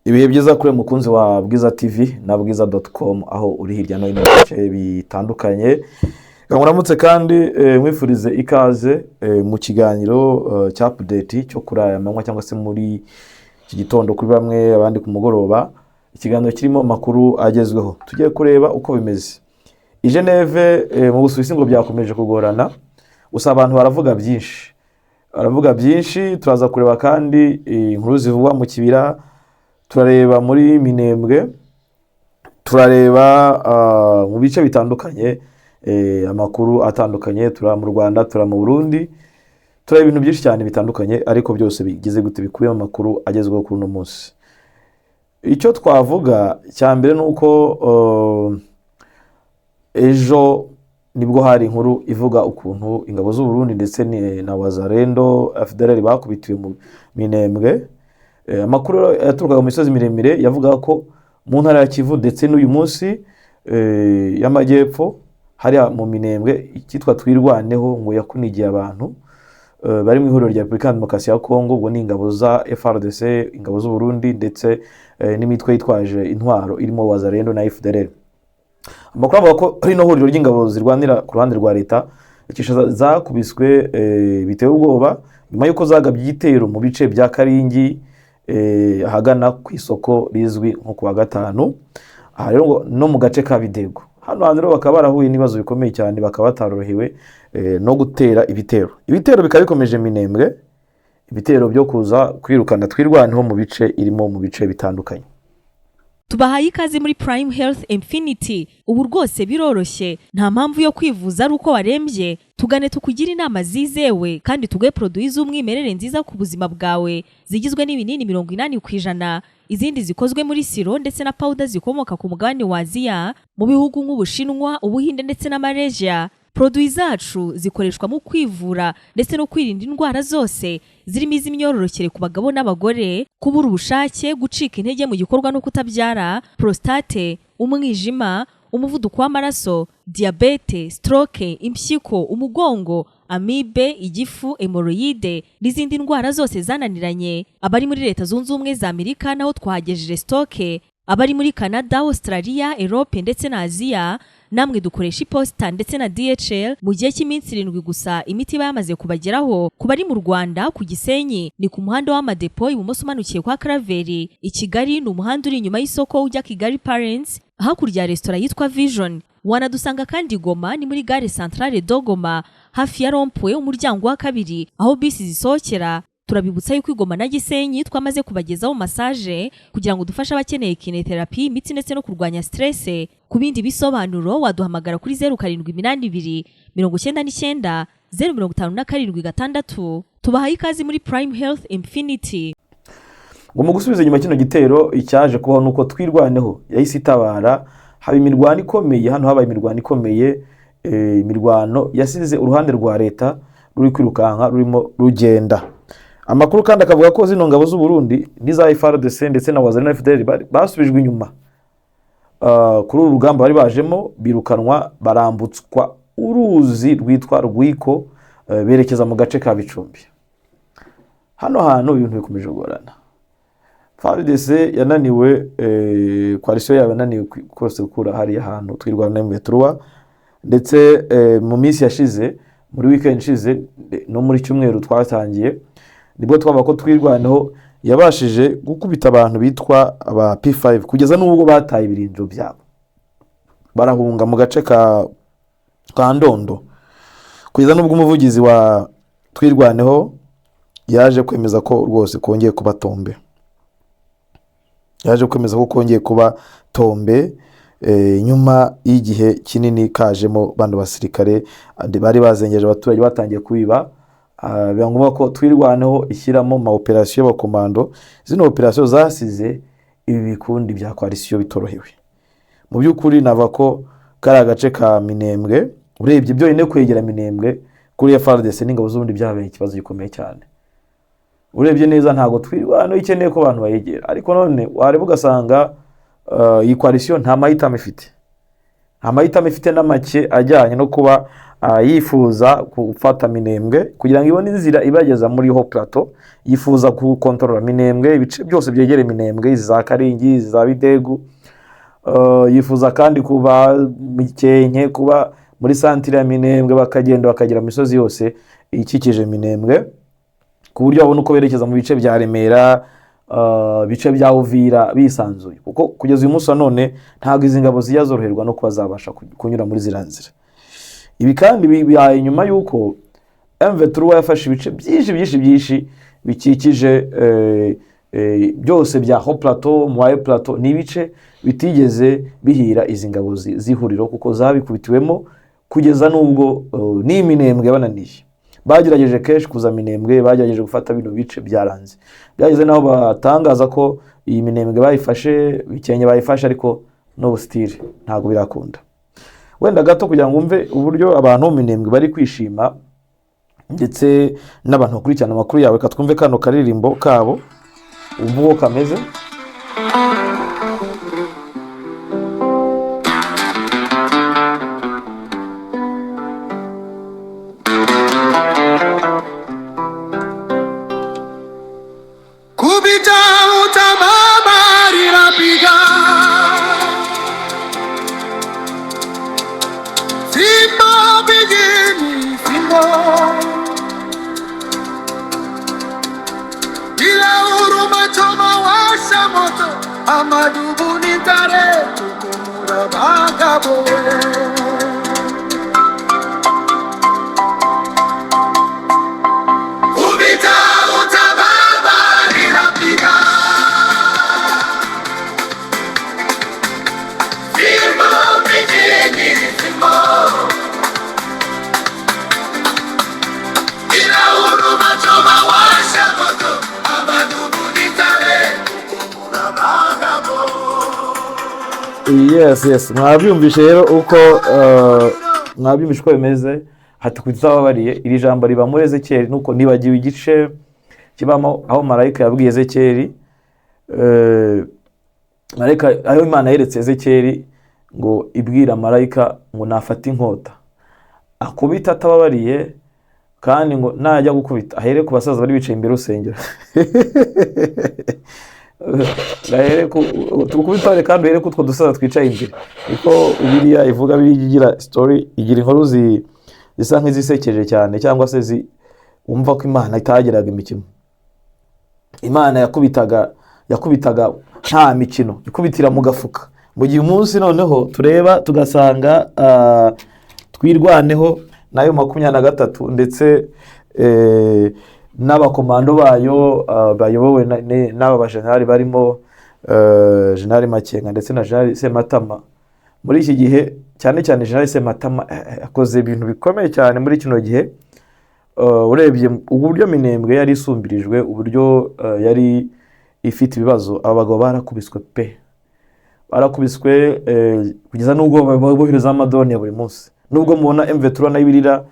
Ibihe byiza kuri mukunzi wa Bwiza TV na bwiza.com aho uri hirya no hino mu bice bitandukanye. Muramutse kandi mwifurize ikaze mu kiganiro cya update cyo kuri aya manywa cyangwa se muri iki gitondo kuri bamwe abandi ku mugoroba. Ikiganiro kirimo makuru agezweho. Tugiye kureba uko bimeze. I Geneve mu Busuwisi ngo byakomeje kugorana. Gusa abantu baravuga byinshi. Turaza kureba kandi inkuru zivugwa mu kibira. Turareba muri Minembwe, turareba mu bice bitandukanye, amakuru atandukanye, tura mu Rwanda, tura mu Burundi, turareba ibintu byinshi cyane bitandukanye, ariko byose bigize gute bikubiye mu makuru agezweho kuri uno munsi. Icyo twavuga cyambere nuko ejo nibwo hari inkuru ivuga ukuntu ingabo z'u Burundi ndetse na Wazalendo FDLR bakubitiwe mu Minembwe. Amakuru yaturukaga mu misozi miremire yavuga ko mu ntara ya Kivu ndetse n'uyu munsi y'amajyepfo hari mu Minembwe ikitwa Twirwaneho ngo yakunigiye abantu bari mu ihuriro rya Republika Demokarasi ya Kongo, ubwo ni ingabo za FARDC, ingabo z'u Burundi ndetse n'imitwe yitwaje intwaro irimo Wazalendo na FDLR. Amakuru avuga ko ari no huriro ry'ingabo zirwanira ku ruhande rwa leta zakubiswe bitewe ubwoba nyuma yuko zagabye igitero mu bice bya Karingi ahagana ku isoko rizwi nko kuwa gatanu. Aha rero no mu gace ka Bidego hano rero bakaba barahuye n'ibibazo bikomeye cyane, bakaba batarorohewe no gutera ibitero bikaba bikomeje Minembwe, ibitero byo kuza kwirukana Twirwaneho mu bice irimo mu bice bitandukanye. Tubahaye ikaze muri Prime Health Infinity. Ubu rwose biroroshye, nta mpamvu yo kwivuza ari uko warembye. Tugane tukugira inama zizewe kandi tuguhe produits z'umwimerere nziza ku buzima bwawe, zigizwe n'ibinini 80%, izindi zikozwe muri siro ndetse na powder zikomoka ku mugabane wa Aziya mu bihugu nk'Ubushinwa, Ubuhinde ndetse na Malaysia. Produits zacu zikoreshwa mu kwivura ndetse no kwirinda indwara zose zirimo iz'imyororokere ku bagabo n'abagore, kubura ubushake, gucika intege mu gikorwa no kutabyara, prostate, umwijima, umuvuduko w'amaraso, diabete, stroke, impyiko, umugongo, amibe, igifu, hemorrhoide n'izindi ndwara zose zananiranye. Abari muri Leta Zunze Ubumwe za Amerika naho twahagejeje stoke, abari muri Canada, Australia, Europe ndetse na Aziya namwe dukoresha iposita ndetse na DHL mu gihe cy'iminsi 7 gusa imiti yamaze kubageraho. Ku bari mu Rwanda ku Gisenyi ni ku muhanda w'Amadepo ibumoso umanukiye kwa Karaveri. I Kigali ni umuhanda uri inyuma y'isoko ujya Kigali Parents hakurya ya restaurant yitwa Vision. Wanadusanga kandi Goma ni muri gare centrale Dogoma hafi ya Rompwe umuryango wa kabiri aho bisi zisohokera. Turabibutsa yuko Goma na Gisenyi twamaze kubagezaho massage kugira ngo dufashe abakeneye kinetherapy, imitsi ndetse no kurwanya stress. Ku bindi bisobanuro waduhamagara kuri 0782 99 057 Tubahaye ikaze muri Prime Health Infinity. Ngo mu gusubiza nyuma kino gitero icyaje kubaho nuko Twirwaneho yahise itabara. Haba imirwano ikomeye, hano habaye imirwano ikomeye, imirwano yasize uruhande rwa leta ruri kwirukanka rurimo rugenda. Amakuru kandi akavuga ko zino ngabo z'u Burundi n'iza FARDC ndetse na Wazalendo FDLR basubijwe inyuma kuri uru rugamba bari bajemo, birukanwa barambutswa uruzi rwitwa Rwiko berekeza mu gace ka Bicumbi. Hano hantu ibintu bikomeje kugorana. FARDC yananiwe coalition yabo yananiwe kose gukura hari ahantu Twirwana M23 ndetse mu minsi yashize muri weekend ishize no muri cyumweru twatangiye nibwo twaba ko Twirwaneho yabashije gukubita abantu bitwa aba P5 kugeza n'ubwo bataye ibirindiro byabo barahunga mu gace ka Ndondo, kugeza n'ubwo umuvugizi wa Twirwaneho yaje kwemeza ko rwose kongeye kuba tombe, nyuma y'igihe kinini kajemo bando basirikare bari bazengeje abaturage batangiye kubiba. Byangombwa ko Twirwaneho ishyiramo ma operation y'abakomando. Zino operation zasize ibi bikundi bya coalition bitorohewe. Mu by'ukuri nava ko kari agace ka Minembwe urebye byo ine kwegera Minembwe kuri FARDC n'ingabo z'ubundi byabaye ikibazo gikomeye cyane. Urebye neza ntago Twirwaneho ikeneye ko abantu bayegera, ariko none wareba ugasanga iyi coalition nta mahitamo ifite n'amake ajyanye no kuba yifuza gufata Minembwe kugira ngo ibone inzira ibageza muri Haut Plateau, yifuza gukontorora Minembwe, ibice byose byegere Minembwe, za Karingi, za Bidegu, yifuza kandi kuba Mikenke, kuba muri santire ya Minembwe, bakagenda bakagera mu misozi yose ikikije Minembwe, ku buryo babona uko berekeza mu bice bya Remera, bice bya Uvira bisanzuye, kuko kugeza uyu munsi none ntabwo izi ngabo zijya zoroherwa no kuba zabasha kunyura muri ziriya nzira. Ibi kandi bibaye nyuma y'uko M23 yafashe ibice byinshi bikikije byose bya Haut Plateau, Moyen Plateau, ni ibice bitigeze bihira izi ngabo zihuriro, kuko zabikubitiwemo kugeza n'ubwo ni Minembwe bananiye. Bagerageje kenshi kuza Minembwe, bagerageje gufata bino bice byaranze, byageze naho batangaza ko iyi Minembwe bayifashe, Bikenke bayifashe, ariko no style ntago birakunda. Wenda gato kugira ngo umve uburyo abantu mu Minembwe bari kwishima ndetse n'abantu bakurikirana amakuru yawe, katwumve kano karirimbo kabo ubu kameze. Kubita utamabari rapiga Simba bigini simba Bila huruma choma washa moto Amadubu nitare tukumura bagabo Kubita utamabari rapiga Simba bigini simba Bila huruma choma washa moto Amadubu nitare tukumura bagabo. Yes, mwabyumvishe rero uko mwabyumvishe uko bimeze. Hati kutababariye, iri jambo riba muri Ezekiel, nuko nibagiwe igice kibamo aho marayika yabwiye Ezekiel, marayika aho Imana yeretse Ezekiel ngo ibwira marayika ngo nafata inkota akubita atababariye, kandi ngo najya gukubita ahere ku basaza bari bicaye imbere y'urusengero. Gahere tukubita kandi here kutwo dusaza twicaye imbere, niko Bibiliya ivuga. Bigira story, igira inkuru zisa nk'izisekeje cyane, cyangwa se umva ko Imana itagiraga imikino. Imana yakubitaga nta mikino, ikubitira mu gafuka. Mu gihe umunsi noneho tureba tugasanga twirwaneho nayo 23 ndetse n'abakomando bayo bayobowe n'aba bajenerali barimo General Makenga ndetse na General Sematama. Muri iki gihe cyane General Sematama akoze ibintu bikomeye cyane muri kino gihe. Urebye uburyo Minembwe yari isumbirijwe, uburyo yari ifite ibibazo, abagabo barakubiswe pe, barakubiswe kugeza n'ubwo babohereza amadrone ya buri munsi. Nubwo mubona M23 nayo ibirira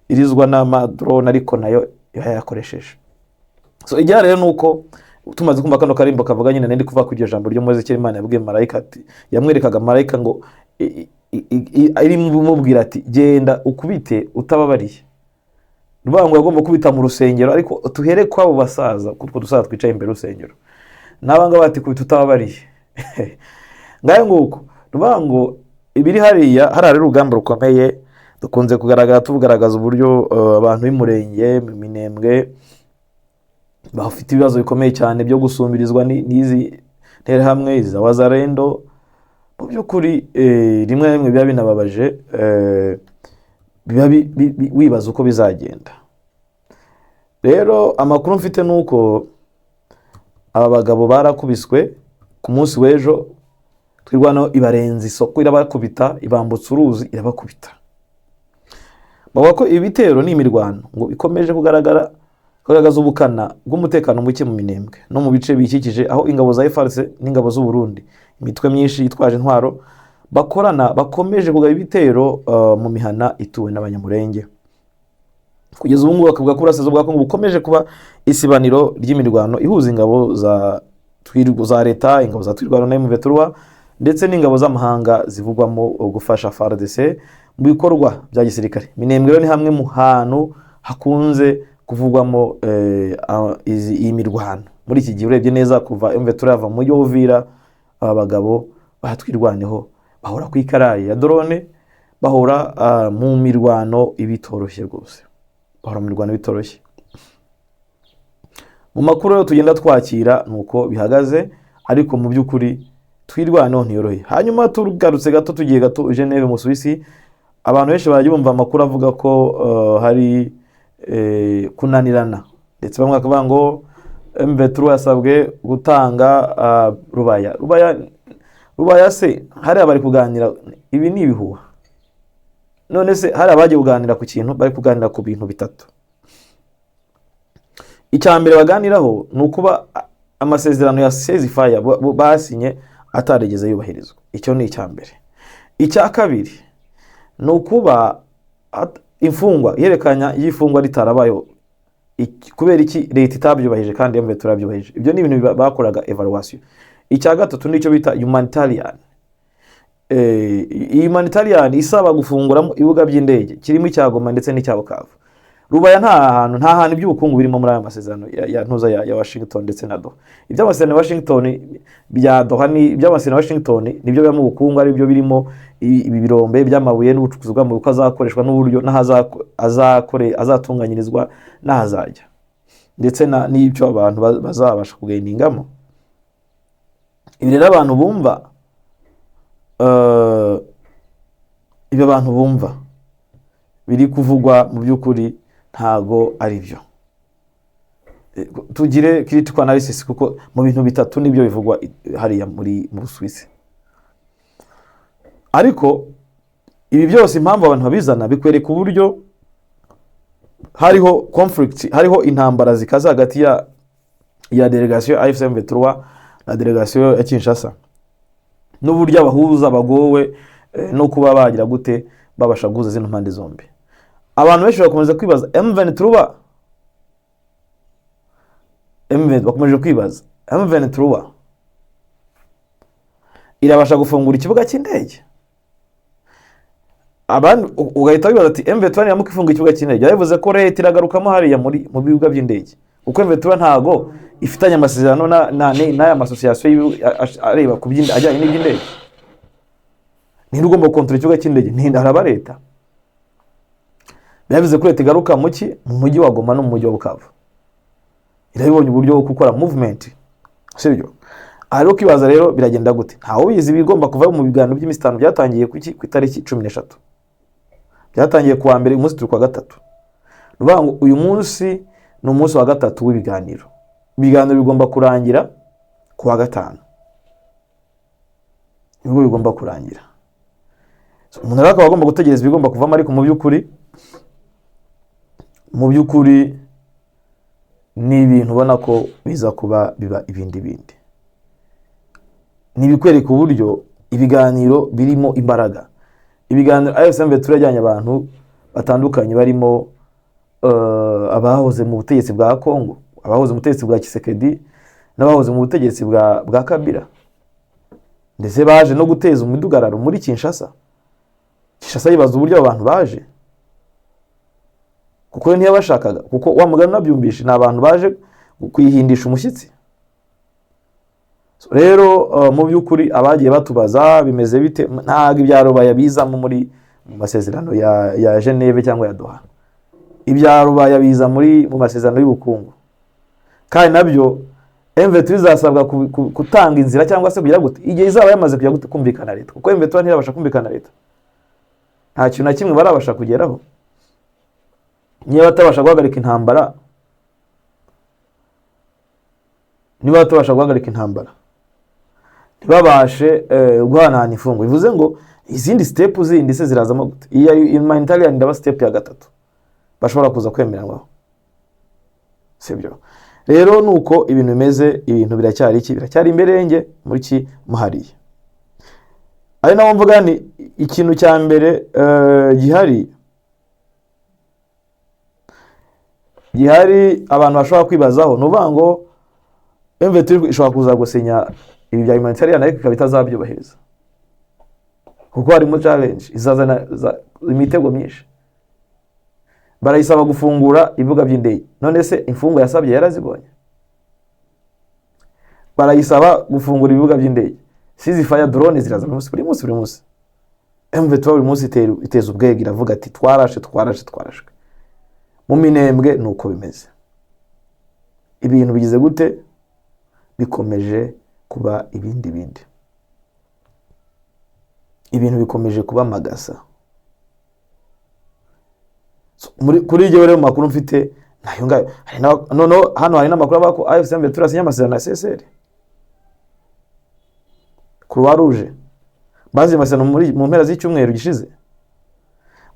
irizwa n'amadrone, ariko nayo yayakoresheje. So ijya rero nuko tumaze kumva kano karimbo kavuga nyine ndi kuva ku iryo jambo ryo Mose cyari Imana yabwiye marayika ati, yamwerekaga marayika ngo ari mubwira ati genda ukubite utababariye. Rubango yagomba kubita mu rusengero, ariko tuhere kwabo basaza kuko dusaza twicaye imbere y'urusengero, nabanga bati kubita utababariye. Ngaye nguko rubango ibiri hariya harare urugamba rukomeye. Dukunze tugaragaza uburyo abantu b'Imurenge Minembwe bafite ibibazo bikomeye cyane byo gusumbirizwa n'izi ntera hamwe za Wazarendo. Mu by'ukuri rimwe biba binababaje, biba wibaza uko bizagenda. Rero amakuru mfite nuko aba bagabo barakubiswe ku munsi w'ejo, twirwano ibarenza isoko, irabakubita, ibambutsa uruzi irabakubita. Bavuga ko ibitero n'imirwano ngo ikomeje kugaragaza ubukana bw'umutekano muke mu Minembwe no mu bice bikikije, aho ingabo za FARDC n'ingabo z'u Burundi, imitwe myinshi yitwaje intwaro bakomeje kugaba ibitero mu mihana ituwe n'abanyamurenge. Kugeza ubu ngubu bakavuga ko Burasirazuba bwa Kongo bukomeje kuba isibaniro ry'imirwano ihuza ingabo za leta, ingabo za Twirwano na M23 ndetse n'ingabo z'amahanga zivugwamo gufasha FARDC mu bikorwa bya gisirikare. Minembwe rero ni hamwe mu hantu hakunze kuvugwamo iyi mirwano muri iki gihe. Urebye neza kuva M23 yava mu Uvira, aba bagabo bahatwirwaneho bahora ku ikarayi ya drone, bahora mu mirwano ibitoroshye rwose, bahora mu mirwano bitoroshye. Mu makuru rero tugenda twakira nuko bihagaze, ariko mu by'ukuri twirwaneho ntiyorohe. Hanyuma tugarutse gato, tugiye gato Geneve mu Suisse, abantu benshi bagiye bumva amakuru avuga ko hari kunanirana, ndetse bamwe bakavuga ngo M23 yasabwe gutanga Rubaya se hari abari kuganira, ibi ni ibihuha. None se hari abagiye kuganira ku kintu, bari kuganira ku bintu bitatu. Icyambere baganiraho ni ukuba amasezerano ya ceasefire basinye ataregeze yubahirizwa. Icyo ni icyambere. Icya kabiri ni ukuba imfungwa, iherekanya y'ifungwa ritarabayo kubera iki leta itabyubahije kandi M23 yabyubahije. Ibyo ni ibintu bakoraga evaluation. Icya gatatu nicyo bita humanitarian. Humanitarian isaba gufungura ibibuga by'indege, kirimo icyagoma ndetse n'icyabukavu. Rubaya nta hantu iby'ubukungu birimo muri aya masezerano ya ntuza ya Washington ndetse na Doha. Iby'amasezerano ya Washington bya Doha ni iby'amasezerano ya Washington nibyo bya mu bukungu, ari byo birimo ibi birombe by'amabuye n'ubucukuzi bw'amabuye uko azakoreshwa n'uburyo azatunganyirizwa n'ahazajya, ndetse n'ibyo abantu bazabasha kugendingamo. Ibi rero abantu bumva ibyo abantu bumva biri kuvugwa mu by'ukuri ntago ari byo. Tugire critical analysis, kuko mu bintu bitatu nibyo bivugwa hariya mu Busuwisi. Ariko ibi byose impamvu abantu babizana bikwereka uburyo hariho conflict, hariho intambara zikaza hagati ya delegation AFC M23 na delegation ya Kinshasa, n'uburyo abahuza bagowe no kuba bagira gute babasha guhuza zino mpande zombi. Abantu benshi bakomeza kwibaza M23 bakomeje kwibaza M23 irabasha gufungura ikibuga cy'indege. Abantu ugahita bibaza ati M23 yamuka ifunga ikibuga cy'indege, yavuze ko leta iragarukamo hariya mu bibuga by'indege, uko M23 ntago ifitanye amasezerano n'aya masosiyasiyo areba ku by'indege ajyanye n'iby'indege. Ni ugomba kontrola ikibuga cy'indege, ni haraba leta. Yavuze ko leta igaruka mu mujyi wa Goma no mu mujyi wa Bukavu, irabibonye uburyo bwo gukora movement, sibyo? Ariko kibaza rero biragenda gute? Ntawe ubizi. Bigomba kuva mu biganiro by'imisitano byatangiye ku itariki 13, byatangiye kuwa mbere, umunsi turi kwa gatatu. Ruvuga ngo uyu munsi ni umunsi wa gatatu w'ibiganiro. Ibiganiro bigomba kurangira kuwa gatanu, nibwo bigomba kurangira. Umuntu rero akaba agomba gutegereza bigomba kuvamo, ariko mu by'ukuri ni ibintu ubona ko biza kuba biba ibindi. Nibikwereka uburyo ibiganiro birimo imbaraga. Ibiganiro AFC M23 yajyanye abantu batandukanye, barimo abahoze mu butegetsi bwa Kongo, abahoze mu butegetsi bwa Kisekedi, n'abahoze mu butegetsi bwa Kabila, ndetse baje no guteza umudugararo muri Kinshasa. Kinshasa yibaza uburyo abantu baje, kuko ntiyabashakaga, kuko wa mugani nabyumvishe ni abantu baje kwihindisha umushyitsi. Rero mu by'ukuri abagiye batubaza bimeze bite, ntago ibya Rubaya bizamo muri masezerano ya Geneve cyangwa ya Doha. Ibya Rubaya biza mu masezerano y'ubukungu, kandi nabyo M23 izasabwa gutanga inzira cyangwa se kugira gute igihe izaba yamaze kujya gute kumvikana leta, kuko M23 ntirabasha kumvikana leta. Nta kintu na kimwe barabasha kugeraho. Niba batabasha guhagarika intambara, ntibabashe guhanahana imfungo, bivuze ngo izindi step zindi se zirazamo gute? Iya humanitarian ndaba step ya gatatu bashobora kuza kwemererwaho, sibyo? Rero nuko ibintu bimeze, ibintu biracyari imberenge muri muhariye. Ari nawo mvuga ni ikintu cya mbere gihari abantu bashobora kwibazaho, nuvuga ngo M23 ishobora kuza gusenya ibi bya humanitarian ariko ikaba itazabyubahiriza, kuko harimo challenge izazana imitego myinshi. Barayisaba gufungura ibibuga by'indege, none se imfungwa yasabye yarazibonye? Barayisaba gufungura ibibuga by'indege, ceasefire drone ziraza buri munsi. M23 buri munsi iteza ubwege, iravuga ati twarashwe. Mu Minembwe nuko bimeze. Ibintu bigize gute? Bikomeje kuba ibindi. Ibintu bikomeje kuba magasa. Kuri iryo rero makuru mfite nayo ngayo. Noneho hano hari n'amakuru aba ko AFC M23 asinya amasezerano na CSR. Croix Rouge bazi amasezerano mu mpera z'icyumweru gishize.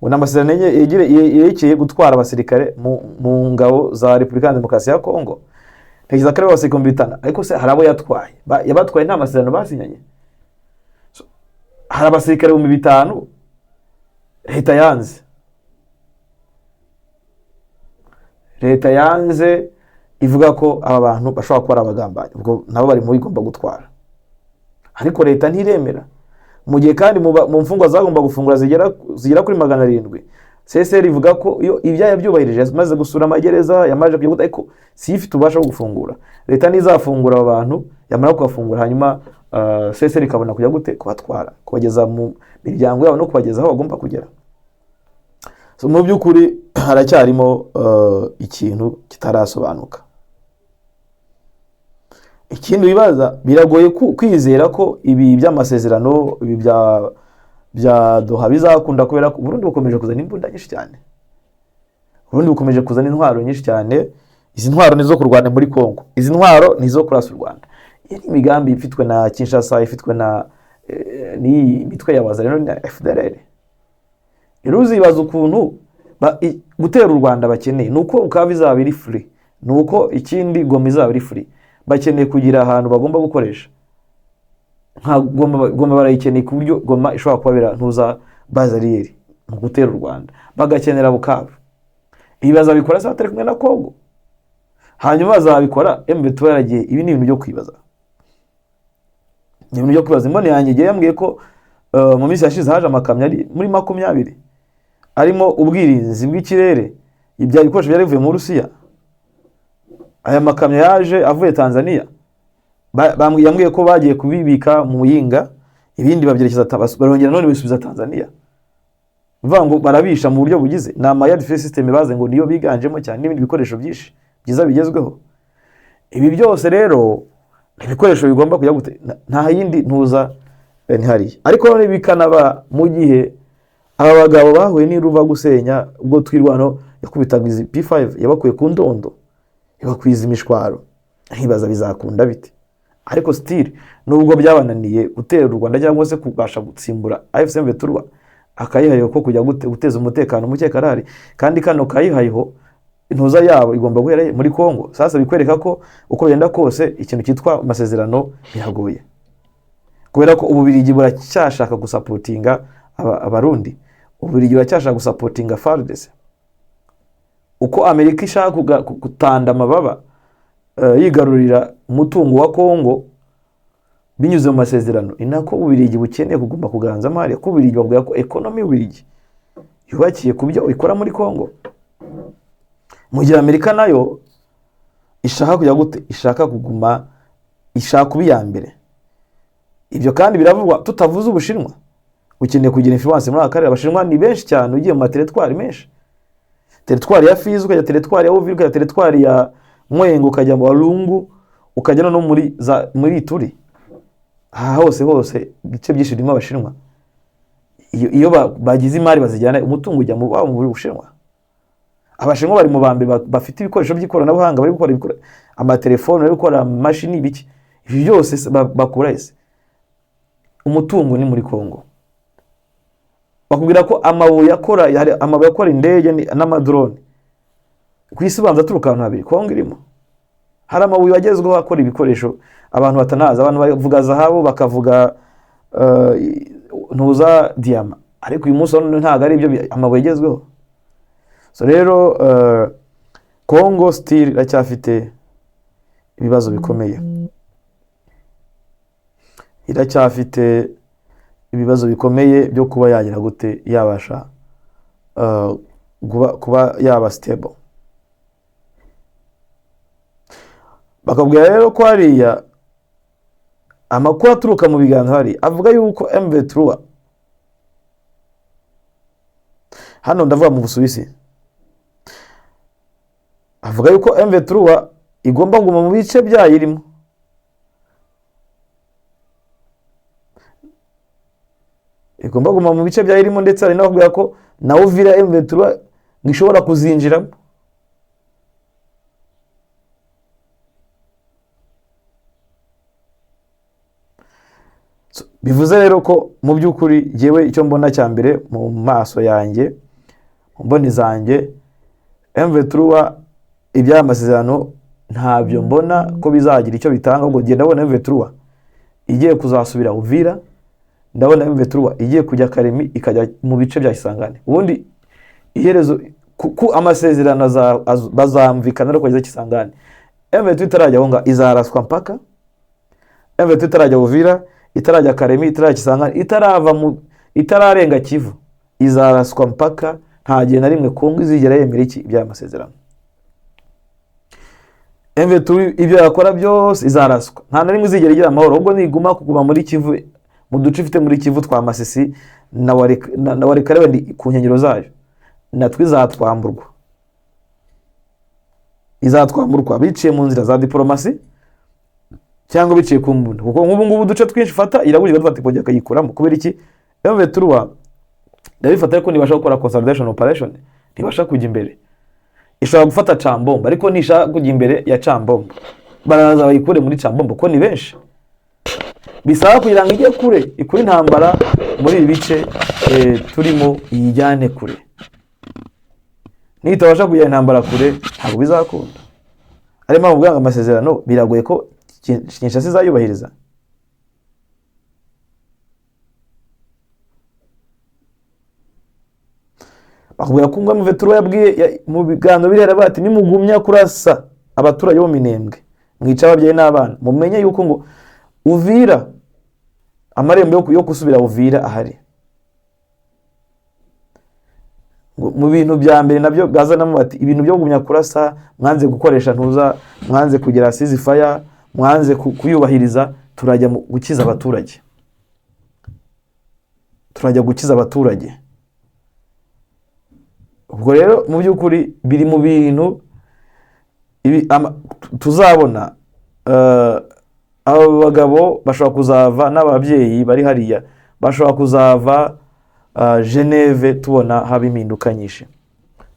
Ngo amasezerano yerekeye gutwara abasirikare mu ngabo za Repubulika Demokarasi ya Kongo. Tekiza kare bose kombitana, ariko se harabo yatwaye. Yabatwaye nta masezerano basinyanye. Hari abasirikare 5,000 leta yanze ivuga ko aba bantu bashobora kuba abagambanyi, ubwo nabo bari mu bigomba gutwara. Ariko leta ntiremera. Mu gihe kandi mu mfungwa zagomba gufungura zigera kuri 700, CSR ivuga ko iyo ibyaya byubahirije maze gusura amagereza yamaje kujya ariko si ifite ubasha bwo gufungura. Leta nizafungura abantu yamara kubafungura, hanyuma CSR ikabona kujya gute kubatwara, kubageza mu miryango yabo no kubageza aho bagomba kugera. So mu byukuri haracyarimo ikintu kitarasobanuka. Ikindi bibaza, biragoye kwizera ko ibi by'amasezerano ibi bya Doha bizakunda, kubera ko Burundi bukomeje kuzana imbunda nyinshi cyane. Burundi bukomeje kuzana intwaro nyinshi cyane. Izi ntwaro nizo kurwana muri Kongo, izi ntwaro nizo kurasa u Rwanda. Iyi imigambi ifitwe na Kinshasa, ifitwe na ni mitwe y'abazareno na FDLR. Iruzi ibaza ukuntu gutera u Rwanda bakeneye nuko ukaba izaba iri free, nuko ikindi Goma izaba iri free. Bakeneye kugira ahantu bagomba gukoresha. Nka Goma barayikeneye ku buryo Goma ishobora kubabera ntuza bazariyeri mu gutera u Rwanda. Bagakenera Bukavu. Ibi bazabikora se batari kumwe na Kongo. Hanyuma bazabikora M23 yaragiye. Ibi ni ibintu byo kwibaza. Ni ibintu byo kwibaza. Imboni yanjye igiye yambwiye ko mu minsi yashize haje amakamyo ari muri 20 arimo ubwirinzi bw'ikirere, ibya bikoresho byari bivuye mu Rusiya. Aya makamyo yaje avuye Tanzania. Yambwiye ko bagiye kubibika mu Muyinga, ibindi babyerekeza barongera none bisubiza Tanzania. Bivuga ngo barabisha mu buryo bugize. Na Maya Defense System baze ngo niyo biganjemo cyane n'ibindi bikoresho byinshi byiza bigezweho. Ibi byose rero ibikoresho bigomba kujya gute, nta yindi ntuza ntihari. Ariko none bikanaba mu gihe aba bagabo bahuye n'iruva gusenya, ubwo twirwano yakubitaga izi P5 yabakuye ku ndondo, ibakwiza imishwaro. Ntibaza bizakunda bite. Ariko still nubwo byabananiye gutera u Rwanda cyangwa se kubasha gutsimbura AFC M23, akayihayo ko kujya guteza umutekano muke karari, kandi kano kayihayo intuza yabo igomba guhera muri Kongo. Sasa bikwereka ko uko yenda kose ikintu cyitwa amasezerano biragoye, kubera ko Ububirigi buracyashaka gusapotinga abarundi. Ububirigi buracyashaka gusapotinga FARDC. Uko Amerika ishaka gutanda amababa yigarurira umutungo wa Kongo binyuze mu masezerano, inako Ububirigi bukeneye kugomba kuganza amari. Ko Ububirigi bavuga ko economy y'Ububirigi yubakiye kubyo ikora muri Kongo, mu gihe Amerika nayo ishaka kujya gute, ishaka kuguma, ishaka kuba iya mbere. Ibyo kandi biravugwa tutavuze Ubushinwa ukeneye kugira influence muri akarere. Abashinwa ni benshi cyane, ugiye mu teritwari menshi, teritwari ya Fizi ukajya teritwari ya Uvira, ukajya teritwari ya Mwengo, ukajya mu Walungu, ukajya no muri Ituri. Aha hose bice byinshi birimo Abashinwa. Iyo bagize imari bazijyana umutungo ujya mu Bushinwa. Abashinwa bari mu bambe bafite ibikoresho by'ikoranabuhanga, bari gukora amatelefone, bari gukora mashini biki. Ibi byose bakura ese umutungo ni muri Kongo. Bakubwira ko amabuye akora indege n'amadrone ku isi banza turuka ahantu habiri Kongo irimo. Hari amabuye agezweho akora ibikoresho abantu batanaza. Abantu bavuga zahabu, bakavuga ntuza diama, ariko uyu munsi ntago ari ibyo amabuye agezweho. So rero Kongo still iracyafite ibibazo bikomeye, iracyafite ibibazo bikomeye byo kuba yagira gute yabasha kuba yaba stable. Bakabwira rero ko hariya amakuru aturuka mu biganiro hari avuga yuko M23 hano ndavuga mu Busuwisi, avuga yuko M23 igomba kuguma mu bice byayirimo, igomba kuguma mu bice byayirimo, ndetse ari navuga ko na Uvira M23 ngishobora kuzinjiramo. Bivuze rero ko mu by'ukuri jewe icyo mbona cya mbere mu maso yanjye, mu mboni zanjye, M23 ibyamasezerano ntabyo mbona ko bizagira icyo bitanga. Ubwo genda ndabona M23 igiye kuzasubira Uvira, ndabona M23 igiye kujya Karemi ikajya mu bice bya Kisangani. Ubundi iherezo ku amasezerano bazamvikana no kugeza Kisangani. M23 itarajya honga izaraswa mpaka, M23 itarajya Uvira, itarajya Karemi, itarajya Kisangani, itararenga Kivu, izaraswa mpaka. Nta gihe na rimwe Kongo izigera yemera iki ibya amasezerano. M23 ibyo yakora byose izaraswa, nta na rimwe izigera igira amahoro. Ubwo niguma kuguma muri Kivu, mu duce ifite muri Kivu twa Masisi na Walikale ndi ku nkengero zayo, natwe izatwamburwa biciye mu nzira za diplomasi cyangwa biciye ku mbunda. Kuko nk'ubu ngubu duce twinshi fata irabujijwe dufata kongera kayikuramo. Kubera iki? M23 ndabifata ariko nibasha gukora consolidation operation, ntibasha kujya imbere. Ishobora gufata Chambombo ariko nishaka kujya imbere ya Chambombo, baraza bayikure muri Chambombo ko ni benshi. Bisaba kugira ngo ijye kure, ikuri intambara muri ibi bice turimo iyijyane kure. Nitabasha kujya intambara kure ntabwo bizakunda. Arimo mubwanga amasezerano biragoye ko Kinshasa izayubahiriza. Bakubwira ko ngo M23 yabwiye mu biganiro birera bati nimugumya kurasa abaturage bo Minembwe mwica ababyeyi n'abana, mumenye yuko ngo Uvira amarembo yo kusubira Uvira ahari. Mu bintu bya mbere nabyo bazanamo bati ibintu byo kugumya kurasa, mwanze gukoresha ntuza, mwanze kugira ceasefire, mwanze kuyubahiriza, turajya gukiza abaturage, turajya gukiza abaturage. Ubwo rero mu by'ukuri biri mu bintu tuzabona. Abo bagabo bashobora kuzava, n'ababyeyi bari hariya bashobora kuzava Geneve tubona haba impinduka nyinshi.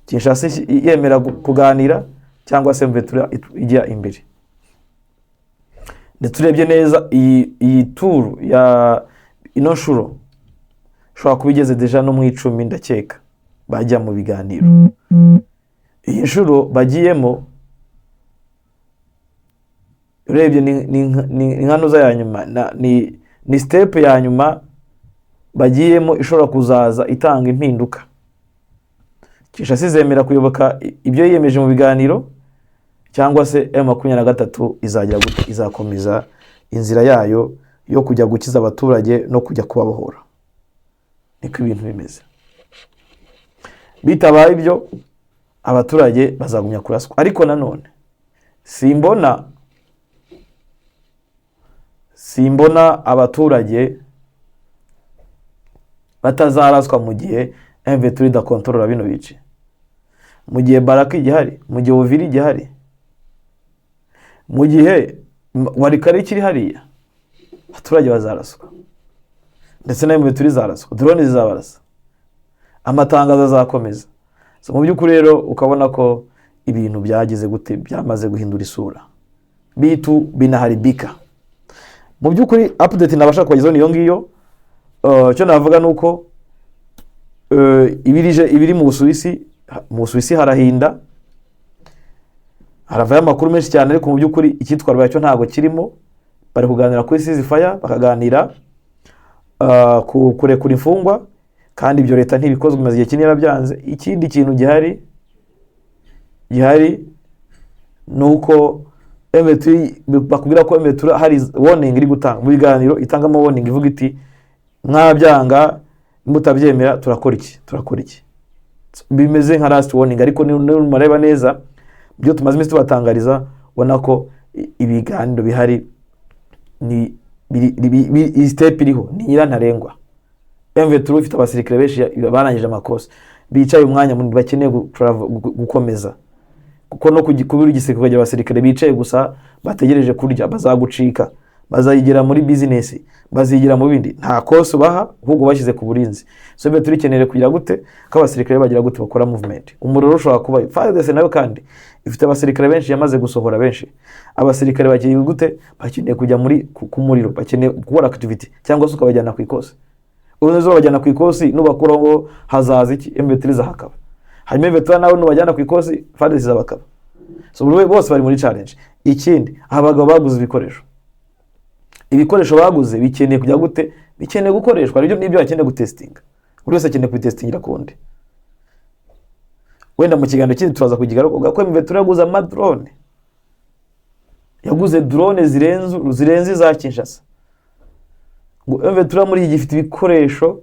Kinshasa yemera kuganira cyangwa se M23 ijya imbere. Ndetse urebye neza iyi tour ya ino shuro shobora kubigeze deja no mu 10 ndakeka bajya mu biganiro. Iyi shuro bagiyemo urebye ni nkanuza ya nyuma, ni step ya nyuma bagiyemo ishobora kuzaza itanga impinduka. Kinshasa izemera kuyoboka ibyo yiyemeje mu biganiro, cyangwa se M23 izagira gute, izakomeza inzira yayo yo kujya gukiza abaturage no kujya kubabohora. Niko ibintu bimeze. Bitabaye ibyo abaturage bazagumya kuraswa. Ariko nanone simbona abaturage batazaraswa mu gihe M23 idakontorora bino bice, mu gihe Baraka igihari, mu gihe Uvira igihari, mu gihe Walikale ikiri hariya, abaturage bazaraswa. Ndetse na M23 izaraswa, drone zizabarasa, amatangazo azakomeza. So mu by'ukuri rero ukabona ko ibintu byagize gute, byamaze guhindura isura, bitu binaharibika. Mu by'ukuri update nabasha kubagezaho niyo ngiyo. Cyo navuga nuko ibiri mu Busuwisi harahinda, haravayo amakuru menshi cyane, ariko mu by'ukuri icyitwarwa cyo ntago kirimo. Bari kuganira kuri ceasefire, bakaganira kurekura imfungwa, kandi ibyo leta ntibikozwe maze igihe kinini byanze. Ikindi kintu gihari nuko M23 bakubwira ko M23 hari warning iri gutanga mu biganiro, itangamo warning ivuga iti mwabyanga mutabyemera turakora iki. bimeze nka last warning, ariko numareba neza byo tumaze iminsi tubatangariza ubona ko ibiganiro bihari ni iyi step iriho ni nyirantarengwa. M23 ifite abasirikare benshi barangije amakosa bicaye umwanya munini bakeneye gukomeza, kuko no kubira igisirikare kugira abasirikare bicaye gusa bategereje kurya bazagucika, bazayigira muri business, bazigira mu bindi, nta kosa baha ahubwo bashyize ku burinzi. So M23 ikeneye kugira gute ko abasirikare bagira gute bakora movement. Umuriro ushobora kuba FARDC nayo kandi ifite abasirikare benshi yamaze gusohora benshi. Abasirikare bagiye gute bakeneye kujya muri ku muriro, bakeneye gukora activity cyangwa se ukabajyana ku ikosi. Ubunezo bajyana ku ikosi nubakura ngo hazaza iki M23 zahakaba. Hanyuma M23 nawe nubajyana ku ikosi FARDC zabakaba. So bose bari muri challenge. Ikindi abagabo baguze ibikoresho baguze bikeneye kujya gute, bikeneye gukoreshwa, aribyo nibyo bakeneye gutestinga. Buri wese akeneye kubitestingira kundi. Wenda mu kiganiro kindi tuzaza kugigaruka ko M23 yaguze amadrone, yaguze drone zirenze za Kinshasa. Ngo M23 muri gifite ibikoresho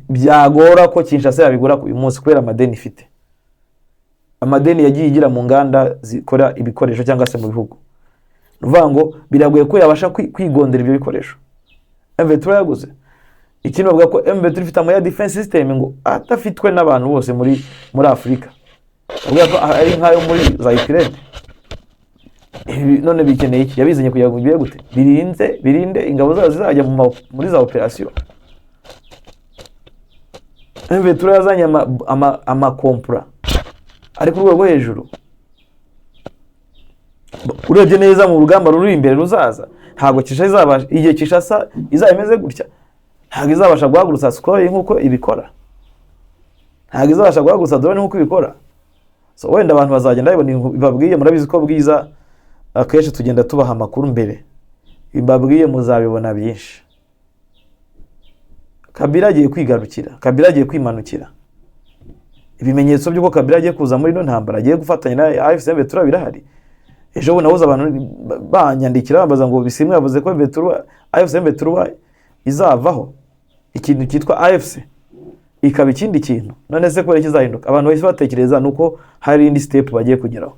byagora ko Kinshasa yabigura ku munsi kubera amadeni ifite. Amadeni yagiye igira mu nganda zikora ibikoresho cyangwa se mu bihugu. Nuvuga ngo biragoye ko yabasha kwigondera ibyo bikoresho. M23 yaguze. Ikindi bavuga ko M23 ifite ama defense system ngo atafitwe n'abantu bose muri Afrika. Bavuga ko ari nkayo muri za Ukraine. None bikeneye iki? Yabizanye kugira ngo bibe gute? Birinde ingabo zazo zizajya muri za operation. M23 yazanye ama kompra ari ku rwego hejuru. Urebye neza mu rugamba ruri imbere ruzaza, ntago Kinshasa izabasha, igihe Kinshasa izameze gutya ntago izabasha guhagurutsa Sukhoi nkuko ibikora, ntago izabasha guhagurutsa drone nkuko ibikora. So wenda abantu bazagenda babwiye, murabizi ko bwiza akenshi tugenda tubaha amakuru mbere, imbabwiye muzabibona byinshi. Kabila agiye kwigarukira, Kabila agiye kwimanukira. Ibimenyetso by'uko Kabila agiye kuza muri no ntambara, agiye gufatanya na AFC M23 birahari. Ejo bundi nabuze abantu banyandikira bambaza ngo Bisimwe yavuze ko AFC M23 izavaho ikintu cyitwa AFC ikaba ikindi kintu. None se ko kizahinduka? Abantu bahise batekereza nuko hari indi step bagiye kugeraho.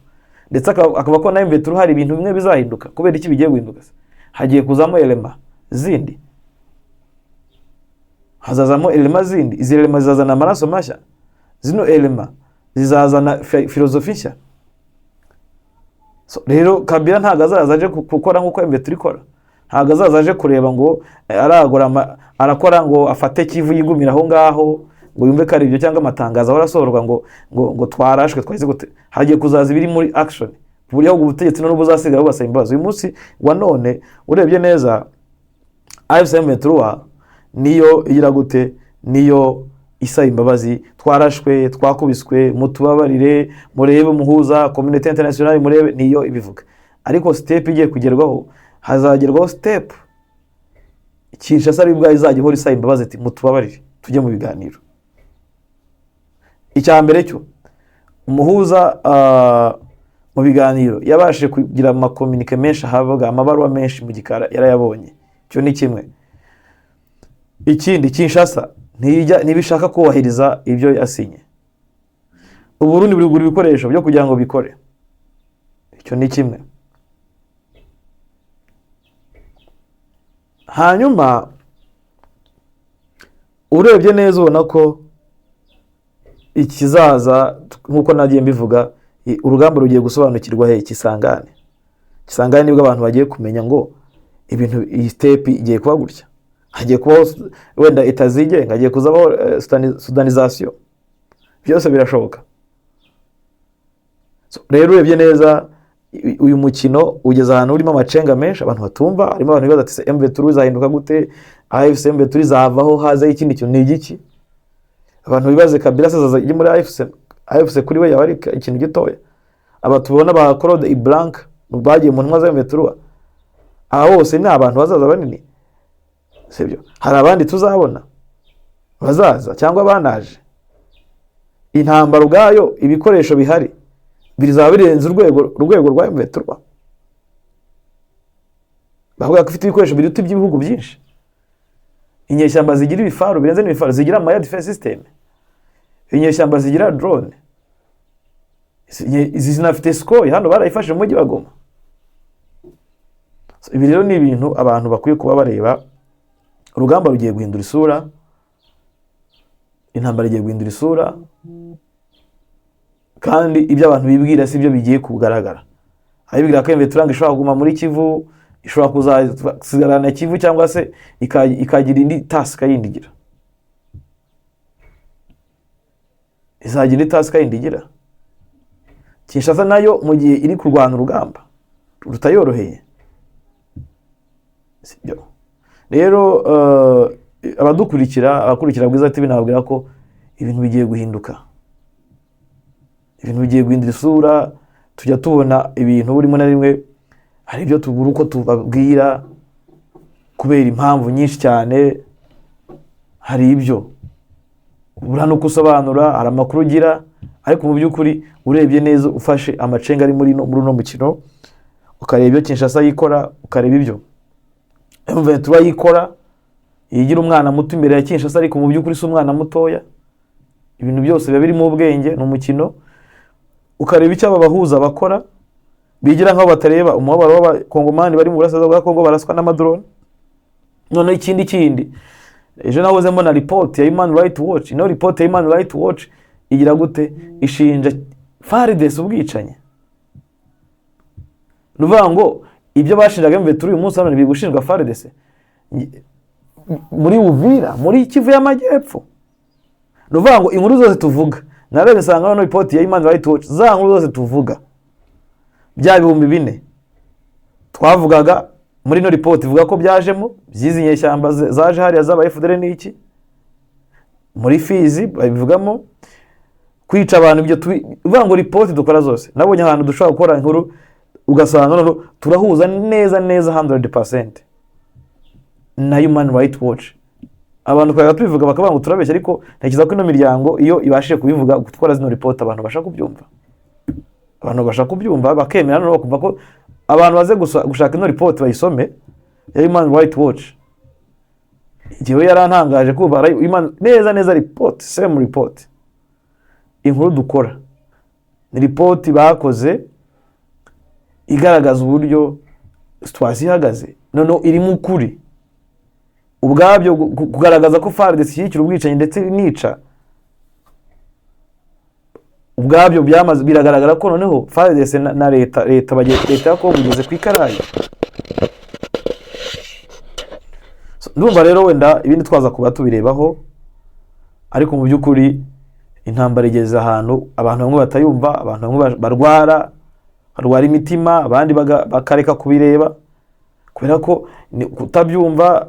Ndetse akaba ko na M23 hari ibintu bimwe bizahinduka. Kubera iki bigiye guhinduka? Hagiye kuzamo elema zindi. Hazazamo elema zindi. Izi elema zizazana amaraso mashya. Zino elema zizazana filozofi nshya. So rero Kabila ntago azazaje gukora nkuko M23 ikora. Ntago azazaje kureba ngo arakora ngo afate Kivu yigumira aho ngaho ngo yumve ko ari ibyo cyangwa amatangazo ahora asohorwa ngo twarashwe twahize gute. Hagiye kuzaza ibiri muri action. Buriya ubutegetsi n'ubu buzasigaye bubasaba imbabazi. Uyu munsi wa none urebye neza AFC M23 niyo igira gute, niyo isa imbabazi, twarashwe twakubiswe mutubabarire murebe umuhuza community international murebe, niyo ibivuga. Ariko step igiye kugerwaho, hazagerwaho step Kinshasa ari bwa izajye hori isa imbabazi ati mutubabarire tujye mu biganiro. Icya mbere cyo umuhuza mu biganiro yabashe kugira ama communique menshi, havuga amabaruwa menshi mu gikara yarayabonye. Cyo ni kimwe. Ikindi Kinshasa ntibishaka kubahiriza ibyo yasinye. Uburundi buri gura ibikoresho byo kugira ngo bikore. Icyo ni kimwe. Hanyuma urebye neza ubona ko ikizaza nkuko nagiye mbivuga, urugamba rugiye gusobanukirwa he Kisangane. Kisangane nibwo abantu bagiye kumenya ngo ibintu iyi step igiye kuba gutya. Hagiye kubaho wenda itazigenga, hagiye kuzabaho sudanization. Byose birashoboka. So rero urebye neza uyu mukino ugeze ahantu urimo amacenga menshi abantu batumva, harimo abantu bibaza ati M23 izahinduka gute, AFC M23 izavaho haza ikindi kintu ni igiki. Abantu bibaze Kabila sazaza iri muri AFC kuri we yari ikintu gitoya. Abatubona ba Claude Iblanc bagiye mu ntwa za M23, aba bose ni abantu bazaza banini. Sibyo, hari abandi tuzabona bazaza cyangwa banaje. Intambara ubwayo ibikoresho bihari bizaba birenze urwego rwa M23. Bavuga ko ifite ibikoresho biruta iby'ibihugu byinshi. Inyeshyamba zigira ibifaru birenze n'ibifaru, zigira ama defense system. inyeshyamba zigira drone, izi zinafite Sukhoi, hano barayifashe mu mujyi wa Goma. Ibi rero ni ibintu abantu bakwiye kuba bareba. Urugamba rugiye guhindura isura, intambara igiye guhindura isura, kandi ibyo abantu bibwira si byo bigiye kugaragara. Abibwira ko M23 ishobora kuguma muri Kivu, ishobora kuzasigarana Kivu cyangwa se ikagira indi task yindigira. Izagira indi task yindigira. Kinshasa nayo mu gihe iri kurwana urugamba rutayoroheye. Sibyo. Rero abakurikira Bwiza TV nababwira ko ibintu bigiye guhinduka. Ibintu bigiye guhindura isura, tujya tubona ibintu burimo na rimwe hari ibyo tubura uko tubabwira kubera impamvu nyinshi cyane. Hari ibyo ubura no kusobanura, hari amakuru ugira, ariko mu by'ukuri urebye neza ufashe amacenga ari muri no mukino, ukareba ibyo Kinshasa yikora, ukareba ibyo M23 yikora, yigira umwana muto imbere ya Kinshasa, ariko mu by'ukuri si umwana mutoya. Ibintu byose biba biri mu bwenge n'umukino. Ukareba icyo abahuza bakora, bigira nkaho batareba umubabaro w'abakongomani bari mu burasirazuba bwa Kongo baraswa n'amadrone. None ikindi ejo nahoze mbona report ya Human Rights Watch. Ino report ya Human Rights Watch igira gute? Ishinja FARDC ubwicanyi. Nuvuga ngo ibyo bashinjaga M23 uyu munsi hano bigushinjwa FARDC muri Uvira, muri Kivu y'Amajyepfo. Nuvuga ngo inkuru zose tuvuga, narebe sanga hano report ya Human Rights Watch, za nkuru zose tuvuga bya 4,000 twavugaga muri no report ivuga ko byajemo byizi nyeshyamba zaje hariya zaba FDL n'iki muri Fizi babivugamo kwica abantu. Ibyo tuvuga ngo report dukora zose, nabonye ahantu dushobora gukora inkuru ugasanga none turahuza neza 100% na Human Rights Watch. Abantu kwaga tubivuga bakavuga ngo turabeshya, ariko ntekereza ko ino miryango iyo ibashije kubivuga gukora zino report abantu bashaka kubyumva. Abantu bashaka kubyumva bakemera no bakumva ko abantu baze gushaka ino report bayisome ya Human Rights Watch. Igihe yarantangaje kuba neza report, same report. Inkuru dukora ni report bakoze igaragaza uburyo situation ihagaze, none iri mu kuri ubwabyo kugaragaza ko FARDC ishyigikira ubwicanyi ndetse nica. Ubwabyo byamaze biragaragara ko noneho FARDC na leta ko bugeze kwikaraye. Ndumva rero wenda ibindi twaza kuba tubirebaho, ariko mu by'ukuri intambara igeze ahantu abantu bamwe batayumva, abantu bamwe barwara imitima, abandi bakareka kubireba kubera ko kutabyumva.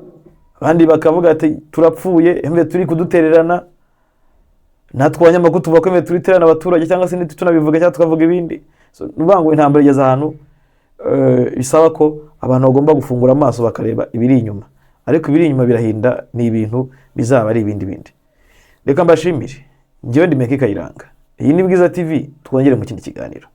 Abandi bakavuga ati turapfuye, embe turi kudutererana. Natwe abanyamakuru tuvuga ko embe turiterana abaturage cyangwa se tunabivuga cyangwa tukavuga ibindi. Nuvuga ngo intambara igeze ahantu bisaba ko abantu bagomba gufungura amaso bakareba ibiri inyuma, ariko ibiri inyuma birahinda, ni ibintu bizaba ari ibindi. Reka mbashimire, njyewe ndi Meki Kayiranga, iyi ni Bwiza TV, twongere mu kindi kiganiro.